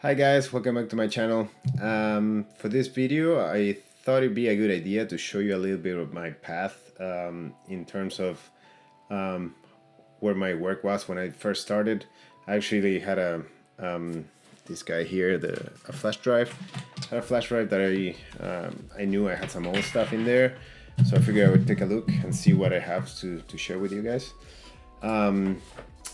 Hi guys, welcome back to my channel. For this video, I thought it'd be a good idea to show you a little bit of my path in terms of um, where my work was when I first started. I actually had this guy here, a flash drive. I had a flash drive that I knew I had some old stuff in there, so I figured I would take a look and see what I have to share with you guys.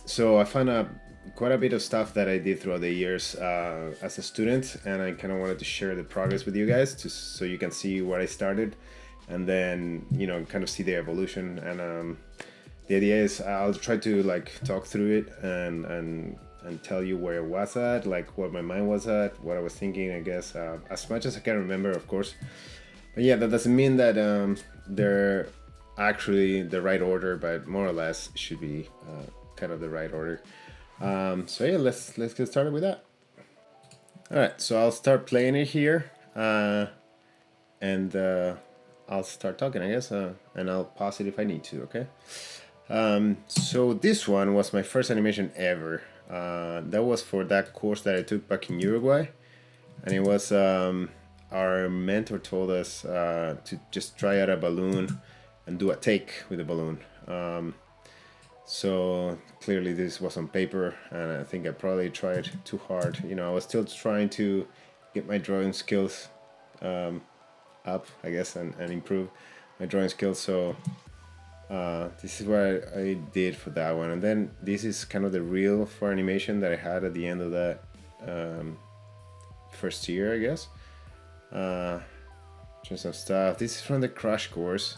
So I found quite a bit of stuff that I did throughout the years as a student, and I kind of wanted to share the progress with you guys so you can see where I started, and then kind of see the evolution. And the idea is I'll try to like talk through it and tell you where I was at, like what my mind was at, what I was thinking, I guess, as much as I can remember, of course. But yeah, that doesn't mean that they're actually the right order, but more or less should be kind of the right order. So yeah, let's get started with that. All right, so I'll start playing it here, and I'll start talking, I guess, and I'll pause it if I need to. Okay. So this one was my first animation ever. That was for that course that I took back in Uruguay, and it was our mentor told us to just try out a balloon and do a take with the balloon. So clearly this was on paper, and I think I probably tried too hard. I was still trying to get my drawing skills up, I guess, and improve my drawing skills. So this is what I did for that one. And then this is kind of the reel for animation that I had at the end of that first year, I guess. Just some stuff. This is from the crash course.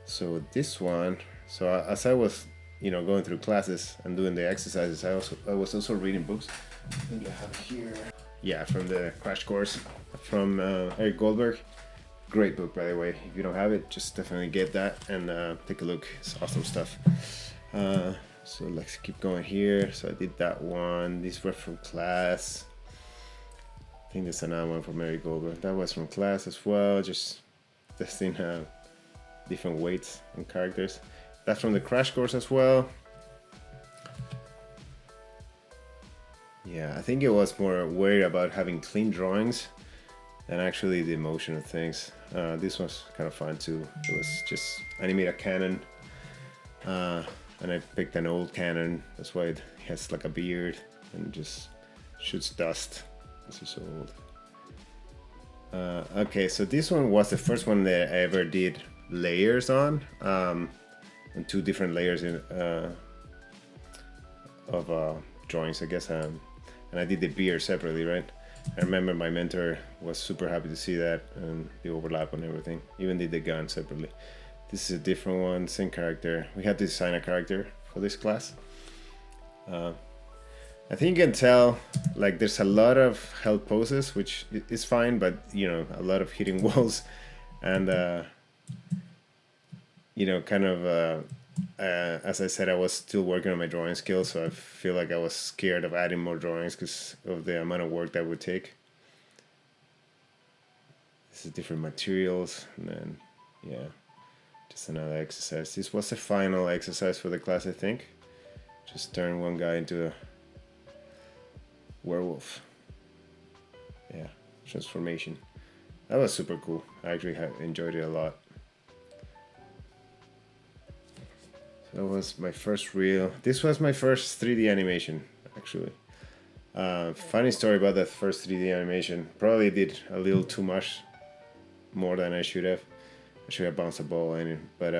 So this one, so as I was going through classes and doing the exercises, I was also reading books. I think I have here. Yeah, from the crash course from Eric Goldberg. Great book, by the way. If you don't have it, just definitely get that and take a look. It's awesome stuff. So let's keep going here. So I did that one. These were from class. I think there's another one from Eric Goldberg. That was from class as well. Just testing different weights and characters. That's from the crash course as well. Yeah, I think it was more worried about having clean drawings than actually the emotion of things. This was kind of fun too. It was just animate a cannon, and I picked an old cannon. That's why it has like a beard and just shoots dust. This is so old. Okay, so this one was the first one that I ever did layers on. And two different layers of drawings, I guess. And I did the beard separately, right? I remember my mentor was super happy to see that and the overlap and everything. Even did the gun separately. This is a different one, same character. We had to design a character for this class. I think you can tell, like, there's a lot of held poses, which is fine, but a lot of hitting walls and kind of, as I said, I was still working on my drawing skills, so I feel like I was scared of adding more drawings because of the amount of work that would take. This is different materials, and then, yeah, just another exercise. This was the final exercise for the class, I think. Just turn one guy into a werewolf. Yeah, transformation. That was super cool. I actually enjoyed it a lot. That was my first reel. This was my first 3D animation, actually. Funny story about that first 3D animation. Probably did a little too much, more than I should have. I should have bounced a ball in it, but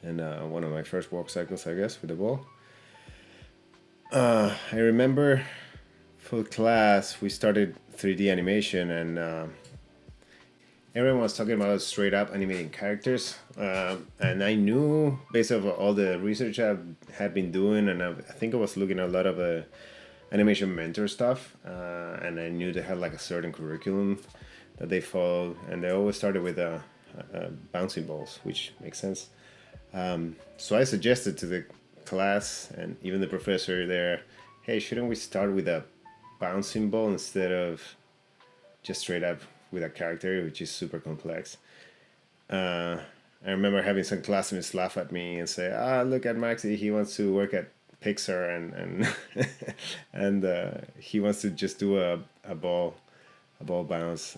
one of my first walk cycles, I guess, with the ball. I remember for class we started 3D animation, and everyone was talking about straight up animating characters, and I knew based on all the research I had been doing, and I think I was looking at a lot of animation mentor stuff, and I knew they had like a certain curriculum that they followed, and they always started with bouncing balls, which makes sense. So I suggested to the class and even the professor there, hey, shouldn't we start with a bouncing ball instead of just straight up with a character, which is super complex. I remember having some classmates laugh at me and say, look at Maxi, he wants to work at Pixar and and he wants to just do a ball bounce.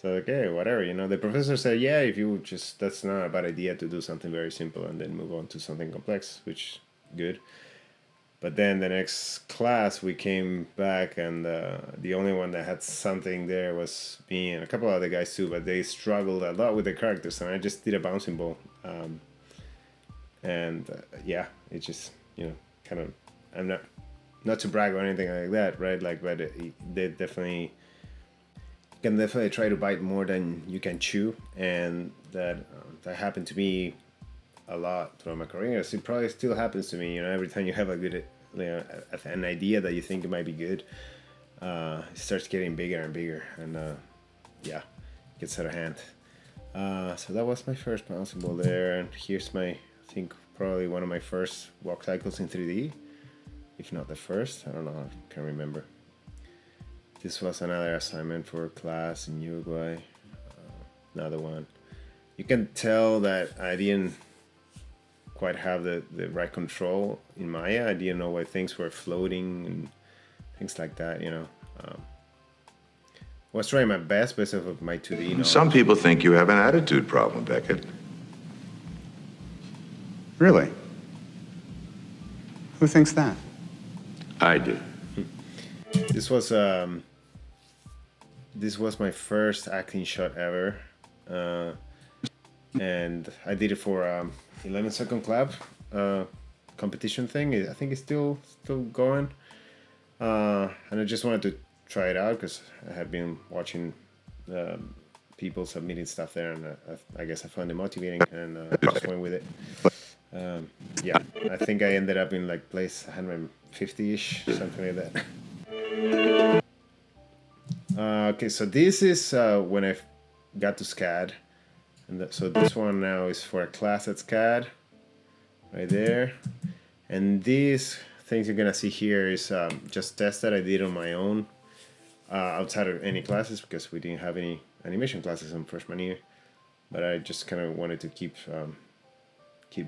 So okay, whatever, you know. The professor said, yeah, if you just, that's not a bad idea to do something very simple and then move on to something complex, which good. But then the next class we came back, and the only one that had something there was me and a couple of other guys too. But they struggled a lot with the characters, and I just did a bouncing ball. And yeah, it just, you know, kind of, I'm not to brag or anything like that, right? Like, but they definitely can definitely try to bite more than you can chew, and that happened to me a lot throughout my career. It probably still happens to me. You know, every time you have a good, you know, an idea that you think it might be good, it starts getting bigger and bigger, and yeah, it gets out of hand. So that was my first bouncing ball there, and here's my, I think probably one of my first walk cycles in 3D, if not the first. I don't know, I can't remember. This was another assignment for a class in Uruguay. Another one. You can tell that I didn't quite have the right control in Maya. I didn't know why things were floating and things like that, you know. Was trying my best based off of my 2D knowledge. Some people think you have an attitude problem, Beckett. Really? Who thinks that? I do. This was my first acting shot ever, and I did it for 11-second clap competition thing. I think it's still going, and I just wanted to try it out because I had been watching people submitting stuff there, and I guess I found it motivating, and just went with it. Yeah, I think I ended up in like place 150-ish, something like that. Okay, so this is when I got to SCAD, and so this one now is for a class at SCAD, right there. And these things you're gonna see here is just tests that I did on my own, outside of any classes, because we didn't have any animation classes in freshman year. But I just kind of wanted to keep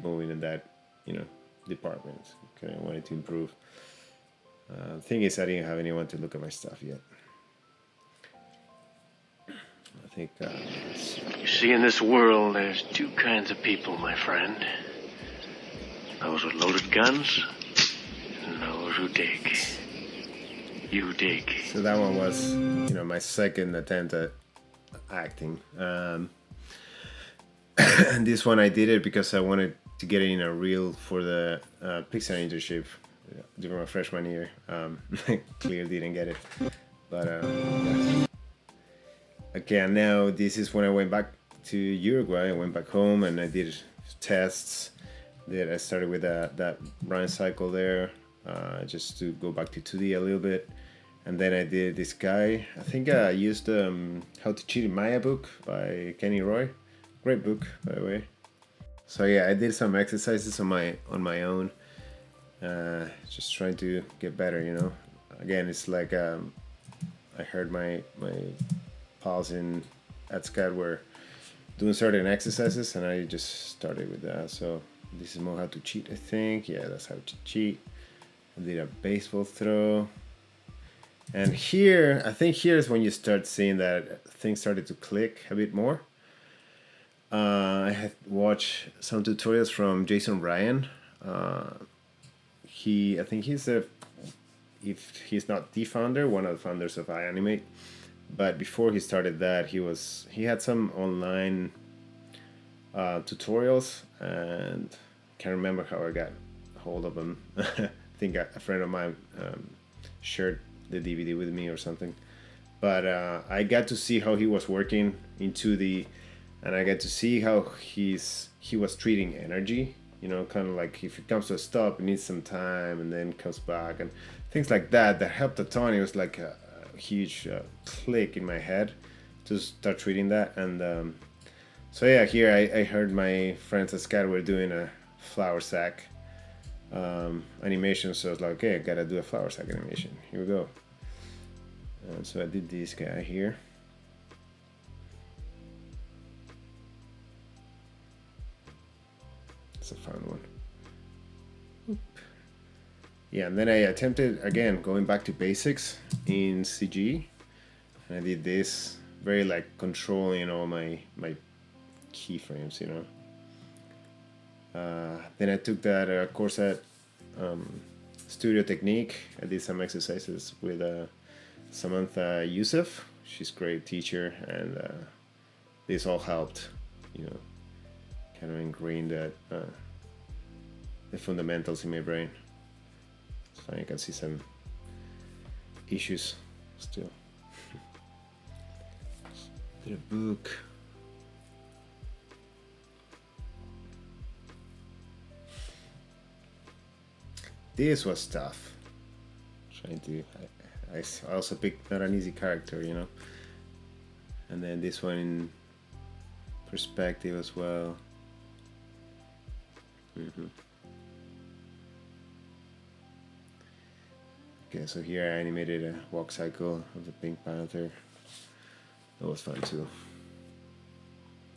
moving in that, you know, department. Kind of wanted to improve. The thing is, I didn't have anyone to look at my stuff yet. I think. You see, in this world, there's two kinds of people, my friend. Those with loaded guns, and those who dig. You dig. So that one was, you know, my second attempt at acting. And this one I did it because I wanted to get it in a reel for the Pixar internship during my freshman year. Clearly didn't get it, but yeah. Okay, and now this is when I went back to Uruguay. I went back home and I did tests. I started with that Ryan cycle there, just to go back to 2D a little bit. And then I did this guy. I think I used How to Cheat in Maya book by Kenny Roy. Great book, by the way. So yeah, I did some exercises on my own, just trying to get better, you know. Again, it's like I heard my pals at SCAD were doing certain exercises, and I just started with that. So this is more how to cheat, I think. Yeah, that's how to cheat. I did a baseball throw. And here, I think here's when you start seeing that things started to click a bit more. I had watched some tutorials from Jason Ryan. I think if he's not the founder, one of the founders of iAnimate. But before he started that, he had some online tutorials, and can't remember how I got a hold of them. I think a friend of mine shared the DVD with me or something. But I got to see how he was working in 2D, and I got to see how he was treating energy. You know, kind of like if it comes to a stop, it needs some time, and then comes back, and things like that. That helped a ton. It was like a huge click in my head to start treating that. And so yeah, here I heard my friends at SCAD were doing a flour sack animation, so I was like, okay, I gotta do a flour sack animation. Here we go. And so I did this guy here. It's a fun one. Oop. Yeah, and then I attempted again going back to basics in CG, and I did this very like controlling all my keyframes, you know. Then I took that course at Studio Technique. I did some exercises with Samantha Youssef. She's a great teacher, and this all helped, you know, kind of ingrain that the fundamentals in my brain. So you can see some issues still. Did a book. This was tough. Trying to, I also picked not an easy character, you know. And then this one in perspective as well. Okay, so here I animated a walk cycle of the Pink Panther. That was fun too.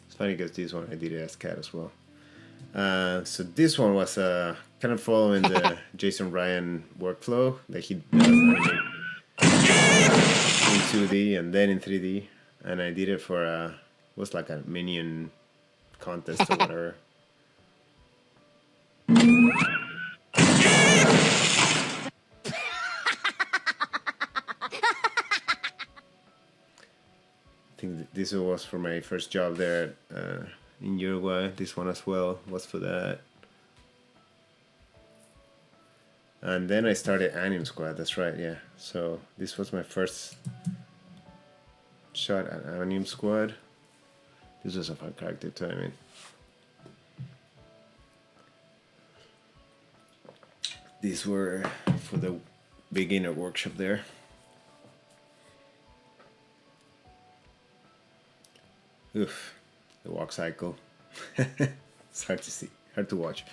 It's funny because this one I did it as cat as well. So this one was kind of following the Jason Ryan workflow that he does in 2D and then in 3D, and I did it for was like a minion contest or whatever. I think this was for my first job there in Uruguay. This one as well was for that. And then I started Anim Squad, that's right, yeah. So this was my first shot at Anim Squad. This was a fun character too, I mean. These were for the beginner workshop there. Oof, the walk cycle. It's hard to see, hard to watch.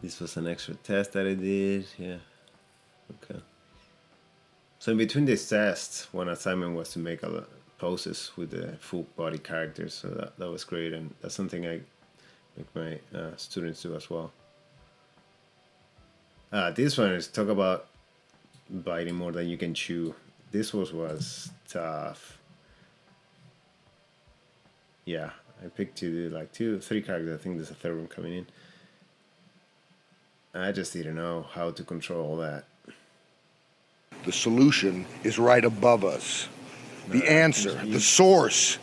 This was an extra test that I did, yeah. Okay. So in between these tests, one assignment was to make a lot poses with the full body characters, so that was great, and that's something I make my students do as well. This one is talk about biting more than you can chew. This was tough. Yeah, I picked to do like 3 characters. I think there's a third one coming in. I just didn't know how to control all that. The solution is right above us. The answer, the source.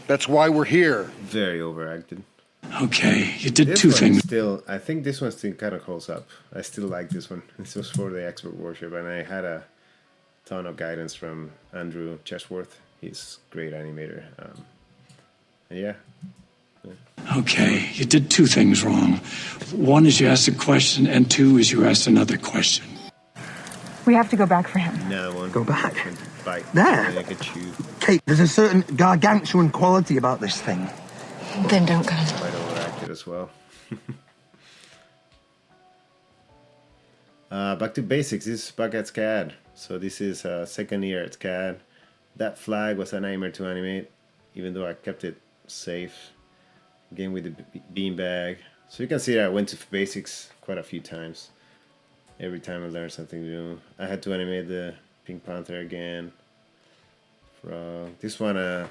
That's why we're here. Very overacted. Okay, you did This 2 one things. still, I think this one still kind of holds up. I still like this one. This was for the expert workshop, and I had a ton of guidance from Andrew Chesworth. He's a great animator. And yeah. Okay, you did 2 things wrong. 1 is you asked a question, and 2 is you asked another question. We have to go back for him. Now one. Go back. Bite. There. And I could chew. Kate, there's a certain gargantuan quality about this thing. Then don't go. Quite overacted as well. Back to basics. This is back at SCAD. So this is second year at SCAD. That flag was a nightmare to animate, even though I kept it safe. Again with the beanbag. So you can see that I went to basics quite a few times. Every time I learned something new. I had to animate the Pink Panther again. For this one,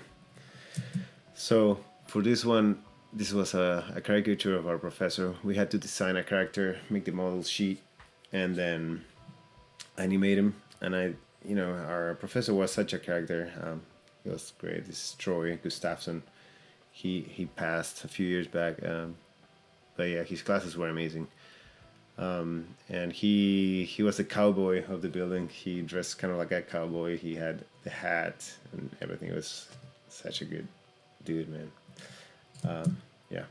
so for this one, this was a caricature of our professor. We had to design a character, make the model sheet, and then animate him. And our professor was such a character. He was great. This is Troy Gustafsson. He passed a few years back, but yeah, his classes were amazing. And he was the cowboy of the building. He dressed kind of like a cowboy. He had the hat and everything. It was such a good dude, man. Yeah.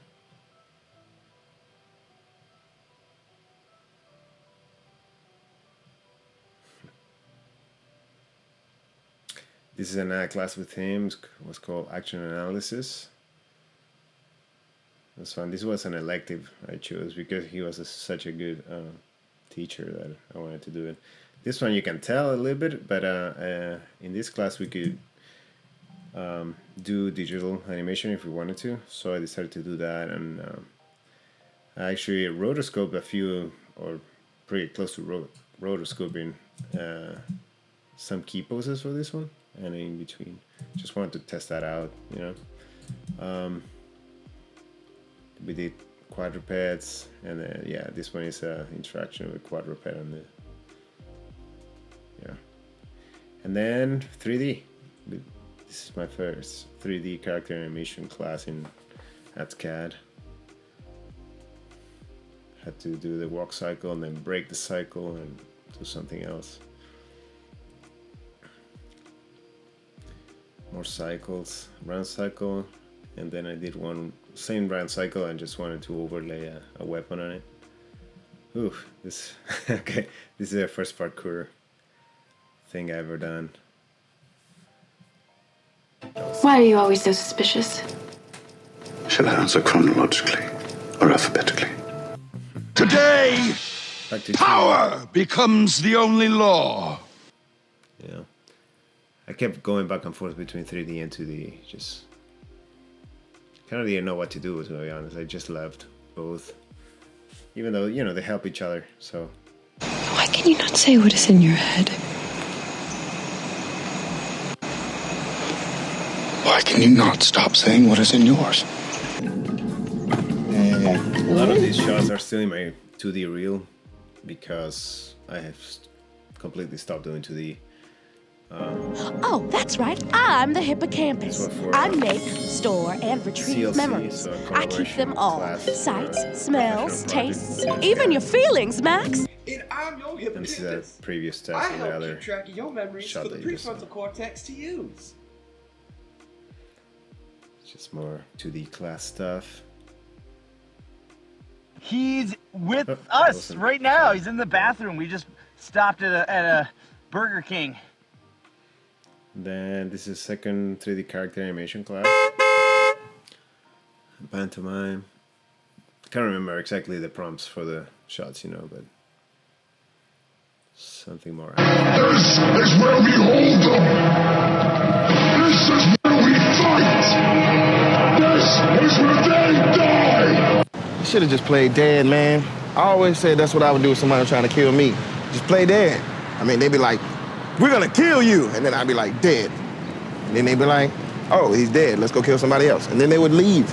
This is another class with him. It was called Action Analysis. It was fun. This was an elective I chose because he was such a good teacher that I wanted to do it. This one you can tell a little bit, but in this class we could do digital animation if we wanted to. So I decided to do that, and I actually rotoscoped a few, or pretty close to rotoscoping some key poses for this one, and in between. Just wanted to test that out, you know. We did quadrupeds, and then yeah, this one is interaction with quadruped on the and then 3D. This is my first 3D character animation class in CAD. Had to do the walk cycle and then break the cycle and do something else. More cycles, round cycle, and then I did one same round cycle and just wanted to overlay a weapon on it. Ooh, this okay. This is the first parkour thing I've ever done. Why are you always so suspicious? Shall I answer chronologically or alphabetically? Today, Back to power becomes the only law. Yeah, I kept going back and forth between 3D and 2D. Just kind of didn't know what to do, to be honest. I just loved both, even though, you know, they help each other. So Why can you not say what is in your head? Why can you not stop saying what is in yours? a lot of these shots are still in my 2D reel because I have completely stopped doing 2D. Oh, that's right. I'm the hippocampus. This one for, I make, store, and retrieve CLC, memories. so I keep them all. class, Sights, smells, professional tastes, project. even your feelings, Max. And I'm your And this is hippocampus. a previous test I of the help other keep track of your memories shot for the that you just saw. prefrontal cortex to use. Just more 2D class stuff. He's with Oh, us awesome. right now. He's in the bathroom. We just stopped at a Burger King. Then this is second 3D character animation class. Pantomime. Can't remember exactly the prompts for the shots, you know, but something more. This is where we hold them. This is where we fight. This is where they die. You should have just played dead, man. I always said that's what I would do if somebody was trying to kill me. Just play dead. I mean, they'd be like, we're gonna kill you. And then I'd be like, dead. And then they'd be like, oh, he's dead. Let's go kill somebody else. And then they would leave.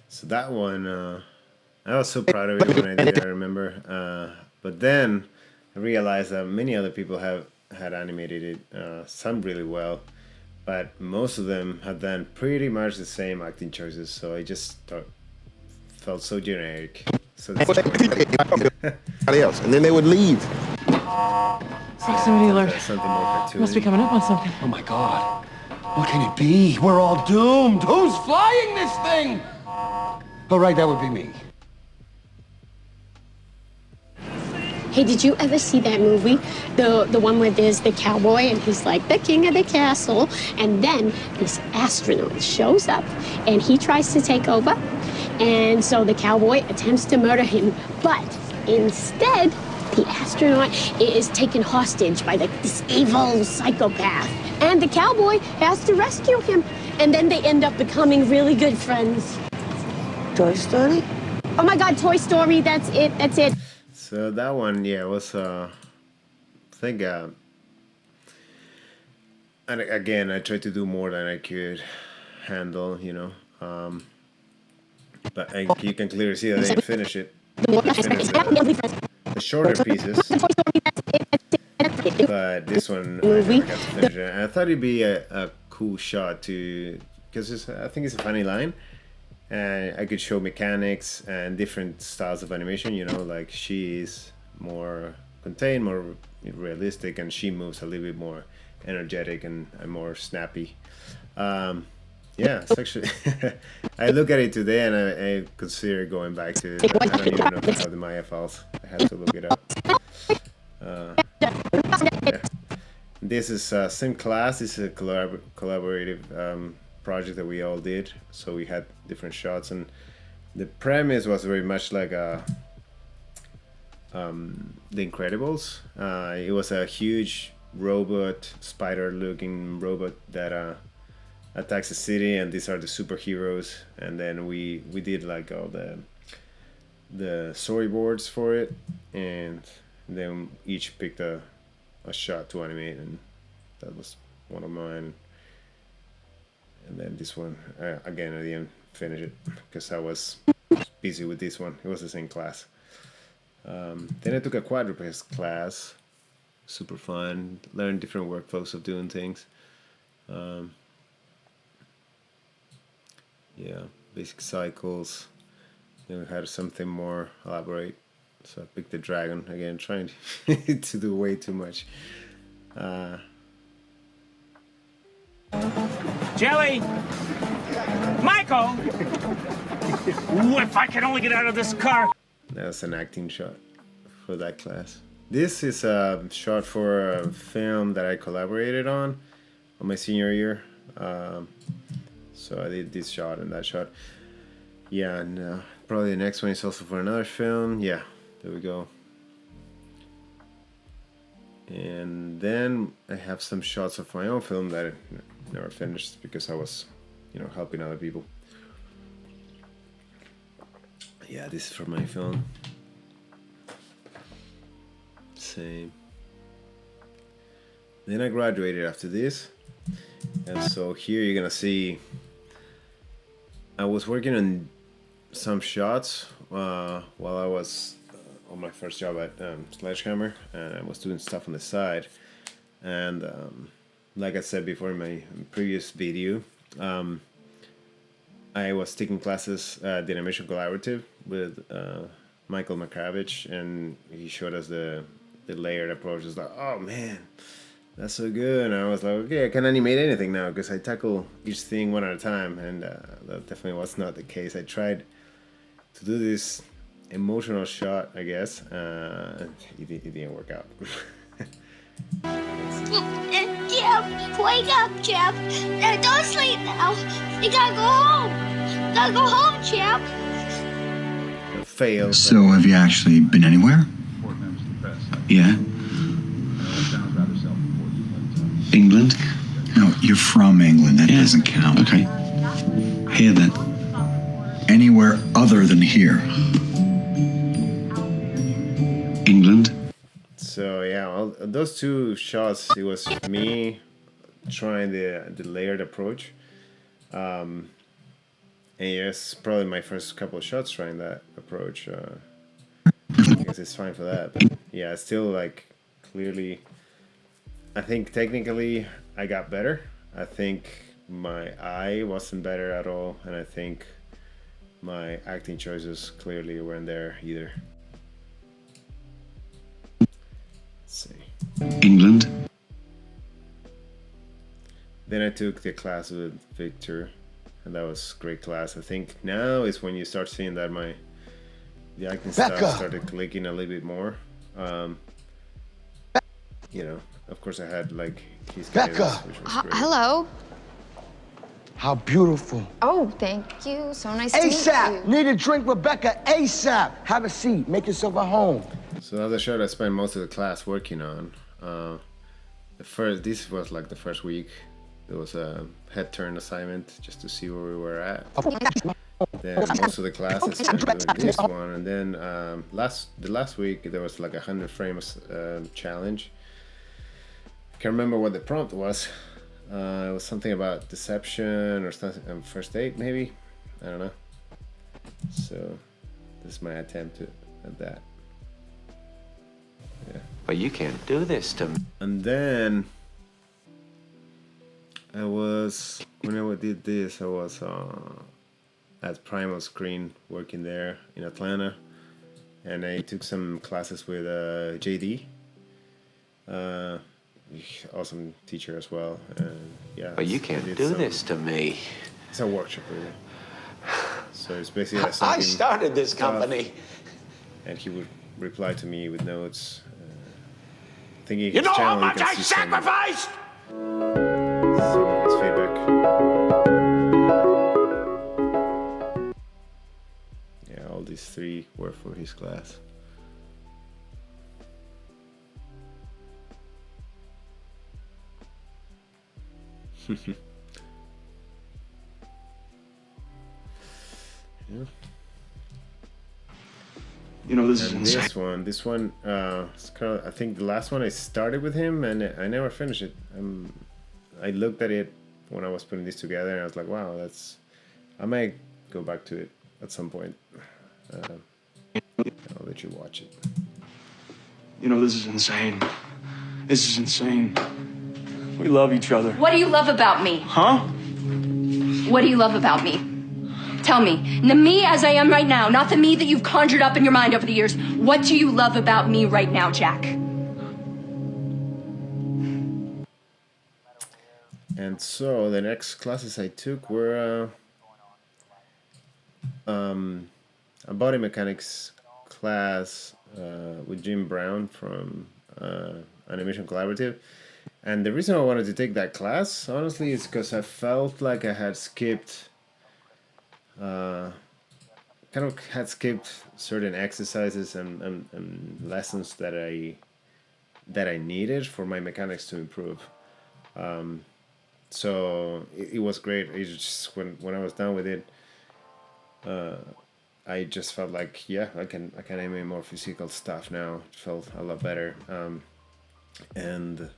So that one, I was so proud of it when I did it, I remember. But then I realized that many other people had animated it, some really well, but most of them had done pretty much the same acting choices. So I just felt so generic. So Somebody else. And then they would leave. Proximity alert. something more cartoony. Must be coming up on something. Oh my God. What can it be? We're all doomed. Who's flying this thing? Oh, right, that would be me. Hey, did you ever see that movie? The one where there's the cowboy and he's like the king of the castle, and then this astronaut shows up and he tries to take over, and so the cowboy attempts to murder him, but instead the astronaut is taken hostage by this evil psychopath, and the cowboy has to rescue him, and then they end up becoming really good friends. Toy Story? Oh my God, Toy Story, that's it. So that one, yeah, was I think, and again, I tried to do more than I could handle, you know. But you can clearly see that I didn't finish it. Finish the shorter pieces. But this one, I never got to finish it. And I thought it'd be a cool shot to, because I think it's a funny line. And I could show mechanics and different styles of animation, you know, like she is more contained, more realistic, and she moves a little bit more energetic and more snappy. Yeah, it's actually, I look at it today and I consider going back to, I don't even know if I have the Maya files. I have to look it up. Yeah. This is same class, this is a collaborative project that we all did, so we had different shots, and the premise was very much like The Incredibles. It was a huge robot, spider-looking robot that attacks a city, and these are the superheroes. And then we did like all the storyboards for it, and then each picked a shot to animate, and that was one of mine. And then this one, again, I didn't finish it because I was busy with this one. It was the same class. Then I took a quadruped class, super fun, learned different workflows of doing things. Yeah, basic cycles. Then we had something more elaborate. So I picked the dragon again, trying to do way too much. Jelly! Michael! If I could only get out of this car! That's an acting shot for that class. This is a shot for a film that I collaborated on my senior year. So I did this shot and that shot. Yeah, and probably the next one is also for another film. Yeah, there we go. And then I have some shots of my own film that I never finished because I was, helping other people. Yeah, this is for my film. Same. Then I graduated after this. And so here you're gonna see I was working on some shots while I was on my first job at Sledgehammer, and I was doing stuff on the side. And like I said before in my previous video, I was taking classes at the Animation Collaborative with Michael Makravich, and he showed us the layered approach. It's like, oh man, that's so good. And I was like, okay, I can animate anything now because I tackle each thing one at a time, and that definitely was not the case. I tried to do this emotional shot, I guess. It didn't work out. Jeff, wake up, Jeff. Don't sleep now. You gotta go home. Gotta go home, Jeff. Fail. So, have you actually been anywhere? Yeah. England? No, you're from England. That doesn't count. Okay. Here then. Anywhere other than here. England? So yeah, well, those two shots, it was me trying the layered approach. And yes, probably my first couple of shots trying that approach. I guess it's fine for that. But yeah, still like clearly, I think technically I got better. I think my eye wasn't better at all. And I think my acting choices clearly weren't there either. See. England. Then I took the class with Victor, and that was a great class. I think now is when you start seeing that the acting stuff started clicking a little bit more. Of course I had like his guidance, which was great. Hello. How beautiful. Oh, thank you. So nice to meet you. ASAP! Need a drink, Rebecca, ASAP! Have a seat. Make yourself at home. So that's the shot I spent most of the class working on. This was like the first week. It was a head turn assignment just to see where we were at. Then most of the class I spent doing this one, and then the last week there was like 100 frames challenge. Can't remember what the prompt was. It was something about deception or something, first date maybe. I don't know. So this is my attempt at that. Yeah. But you can't do this to me. And then when I did this, I was at Primal Screen working there in Atlanta, and I took some classes with JD. Awesome teacher as well. And yeah. But you can't do this to me. It's a workshop, really. So it's basically I started this company. And he would reply to me with notes. Thinking you know how much I sacrificed? His feedback. Yeah, all these three were for his class. Yeah. You know, this is And insane. this one, it's kind of, I think the last one I started with him and I never finished it. I looked at it when I was putting this together and I was like, wow, I might go back to it at some point. I'll let you watch it. You know, this is insane. This is insane. We love each other. What do you love about me? Huh? What do you love about me? Tell me. The me as I am right now, not the me that you've conjured up in your mind over the years. What do you love about me right now, Jack? And so the next classes I took were a body mechanics class with Jim Brown from Animation Collaborative. And the reason I wanted to take that class, honestly, is because I felt like I had skipped, certain exercises and lessons that I needed for my mechanics to improve. So it was great. It just when I was done with it, I just felt like, yeah, I can animate more physical stuff now. It felt a lot better. And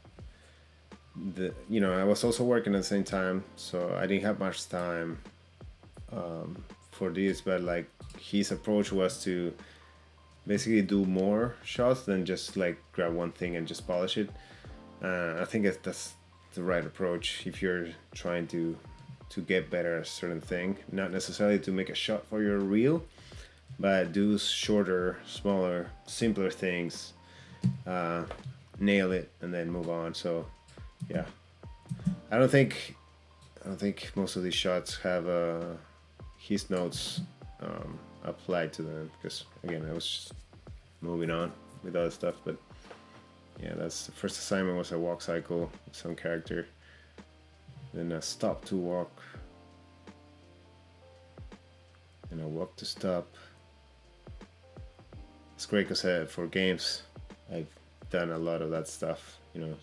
I was also working at the same time, so I didn't have much time for this. But like his approach was to basically do more shots than just like grab one thing and just polish it. I think that's the right approach if you're trying to get better at a certain thing, not necessarily to make a shot for your reel, but do shorter, smaller, simpler things, nail it, and then move on. So yeah, I don't think most of these shots have his notes applied to them, because again I was just moving on with other stuff. But yeah, that's the first assignment. Was a walk cycle with some character, then a stop to walk, and a walk to stop. It's great because for games I've done a lot of that stuff, and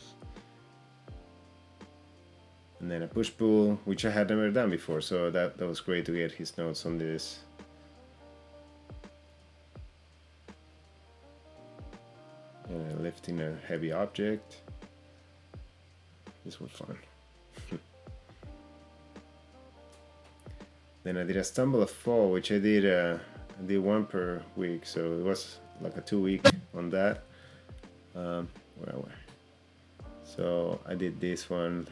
then a push pull, which I had never done before, so that was great to get his notes on this. And lifting a heavy object. This was fun. Then I did a stumble, a fall, which I did one per week, so it was like a 2-week on that. So I did this one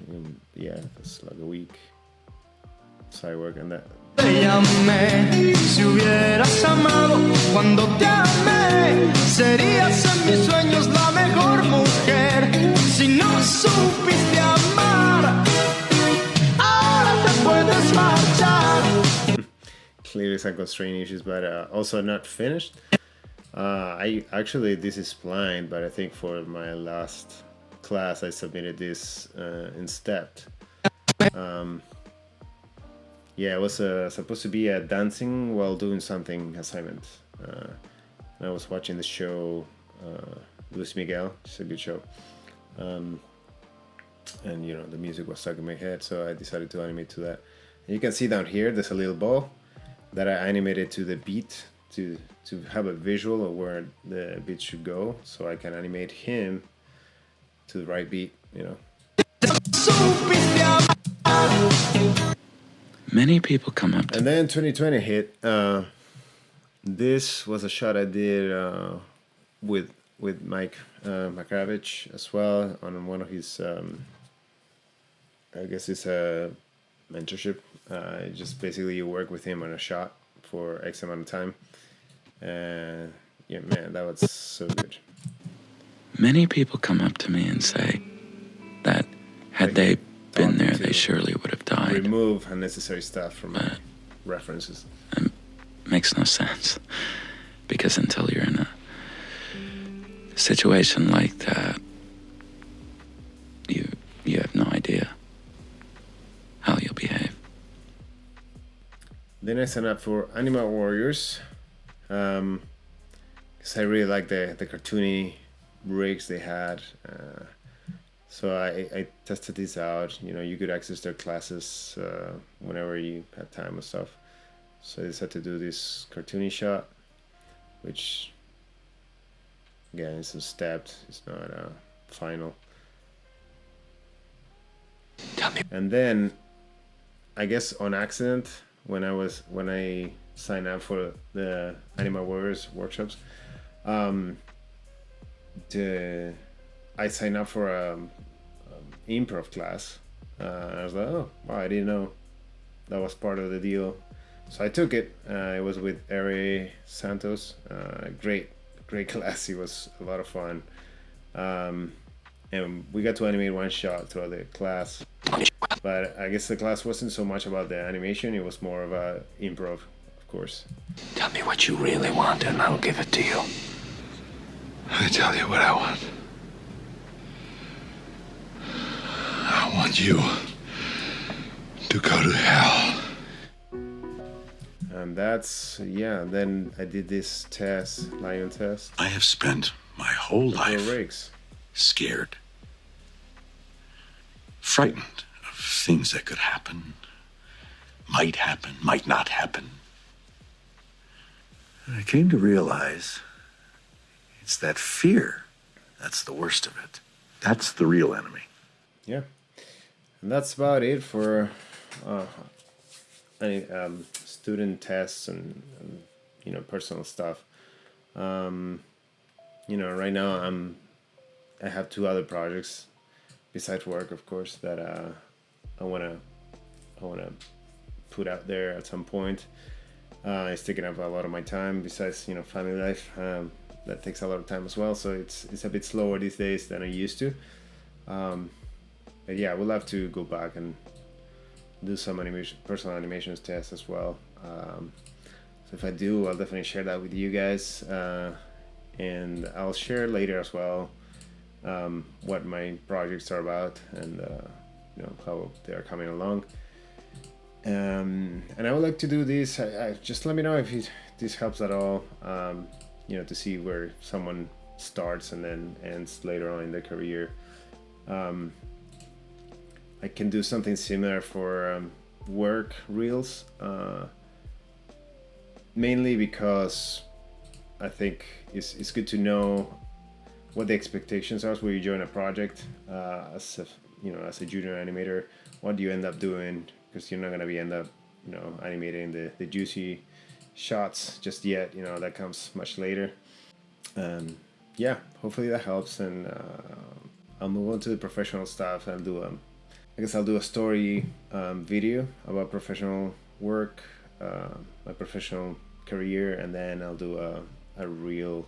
it was like a week side work, and that. Te llamé, si hubieras amado cuando te amé, serías en mis sueños la mejor mujer. Si no supiste amar, ahora te puedes marchar. Clearly some constraint issues, but also not finished. This is blind, but I think for my last class I submitted this in stepped. Yeah, it was supposed to be a dancing while doing something assignment. I was watching the show Luis Miguel. It's a good show. And the music was stuck in my head, so I decided to animate to that. And you can see down here there's a little ball that I animated to the beat to have a visual of where the beat should go, so I can animate him to the right beat, Many people come up to. And then 2020 hit. This was a shot I did with Mike Makravich as well on one of his. I guess it's a mentorship. Just basically you work with him on a shot for X amount of time. And yeah, man, that was so good. Many people come up to me and say that had they been there, they surely would have died. Remove unnecessary stuff from my references. It makes no sense, because until you're in a situation like that, you have no idea how you'll behave. Then I signed up for Animal Warriors, because I really like the cartoony rigs they had. So I tested this out. You could access their classes whenever you had time and stuff. So I decided to do this cartoony shot, which Again, it's a stepped, it's not final. And then, I guess on accident, when I signed up for the Anima Warriors workshops, I signed up for a improv class. I was like, oh, wow, I didn't know that was part of the deal. So I took it. It was with Ari Santos. Great class. It was a lot of fun. And we got to animate one shot throughout the class. But I guess the class wasn't so much about the animation. It was more of a improv, of course. Tell me what you really want and I'll give it to you. I tell you what I want. I want you to go to hell. And that's, yeah, then I did this test, lion test. I have spent my whole life rigs. Scared, frightened of things that could happen, might not happen. And I came to realize it's that fear that's the worst of it. That's the real enemy. Yeah, and that's about it for any student tests and you know, personal stuff. You know, right now I have 2 other projects besides work, of course, that I wanna put out there at some point. It's taking up a lot of my time. Besides, you know, family life, that takes a lot of time as well. So it's a bit slower these days than I used to. But yeah, I would love to go back and do some personal animations tests as well. So if I do, I'll definitely share that with you guys, and I'll share later as well what my projects are about and you know, how they are coming along. And I would like to do this. Just let me know if this helps at all. You know, to see where someone starts and then ends later on in their career. I can do something similar for work reels, mainly because I think it's good to know what the expectations are when you join a project. As a junior animator, what do you end up doing? Because you're not gonna end up, you know, animating the juicy shots just yet. You know, that comes much later. Yeah, hopefully that helps, and I'll move on to the professional stuff. I'll do I'll do a story video about professional work, my professional career, and then I'll do a real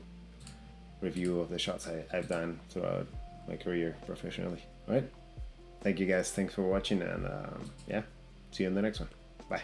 review of the shots I've done throughout my career professionally. All right, thank you guys. Thanks for watching, and yeah, see you in the next one. Bye.